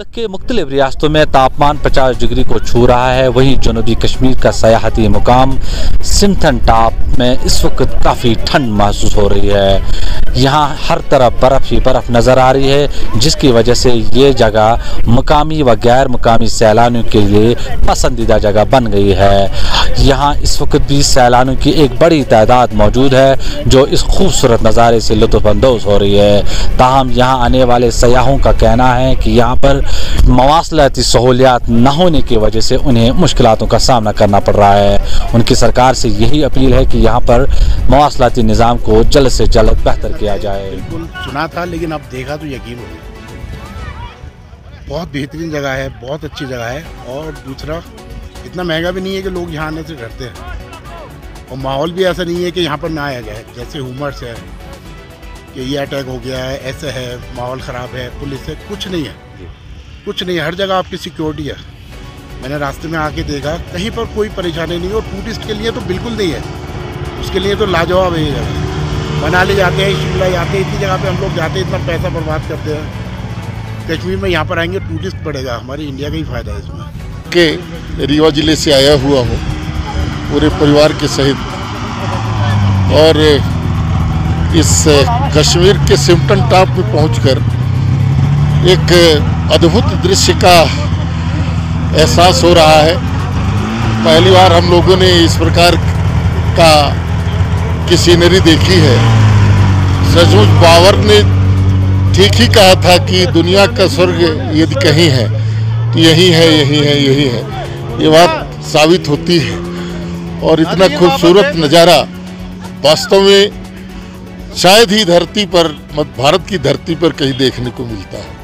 मुल्क के मुख्तलिफ रियासतों में तापमान 50 डिग्री को छू रहा है। वहीं जनूबी कश्मीर का सयाहती मुकाम सिंथन टॉप में इस वक्त काफ़ी ठंड महसूस हो रही है। यहाँ हर तरफ बर्फ़ ही बर्फ़ नज़र आ रही है, जिसकी वजह से ये जगह मुकामी व गैर मुकामी सैलानियों के लिए पसंदीदा जगह बन गई है। यहाँ इस वक्त भी सैलानियों की एक बड़ी तादाद मौजूद है जो इस खूबसूरत नज़ारे से लुत्फ़अंदोज़ हो रही है। ताहम यहाँ आने वाले सयाहों का कहना है कि यहाँ पर मवासलाती सहूलियात न होने की वजह से उन्हें मुश्किलातों का सामना करना पड़ रहा है। उनकी सरकार से यही अपील है कि यहाँ पर मवासलाती निज़ाम को जल्द से जल्द बेहतर किया जाए। बिल्कुल सुना था, लेकिन अब देखा तो यकीन हो गया। बहुत बेहतरीन जगह है, बहुत अच्छी जगह है, और दूसरा इतना महंगा भी नहीं है कि लोग यहाँ आने से डरते हैं, और माहौल भी ऐसा नहीं है कि यहाँ पर ना आया जाए। जैसे ह्यूमर्स है कि ये अटैक हो गया है, ऐसे है, माहौल ख़राब है, पुलिस है, कुछ नहीं है, कुछ नहीं है। हर जगह आपकी सिक्योरिटी है। मैंने रास्ते में आके देखा, कहीं पर कोई परेशानी नहीं, और टूरिस्ट के लिए तो बिल्कुल नहीं है। उसके लिए तो लाजवाब है ये जगह। मनाली जाते हैं, शिमला जाते हैं, इतनी जगह पे हम लोग जाते हैं, इतना पैसा बर्बाद करते हैं। कश्मीर में यहाँ पर आएंगे टूरिस्ट पड़ेगा, हमारी इंडिया का ही फ़ायदा है इसमें। के रीवा ज़िले से आया हुआ हूँ पूरे परिवार के सहित, और इस कश्मीर के सिम्टन टॉप पे पहुंचकर एक अद्भुत दृश्य का एहसास हो रहा है। पहली बार हम लोगों ने इस प्रकार का की सीनरी देखी है। सचमुच बाबर ने ठीक ही कहा था कि दुनिया का स्वर्ग यदि कहीं है तो यही है, यही है, यही है। ये बात साबित होती है, और इतना खूबसूरत नज़ारा वास्तव में शायद ही धरती पर, भारत की धरती पर कहीं देखने को मिलता है।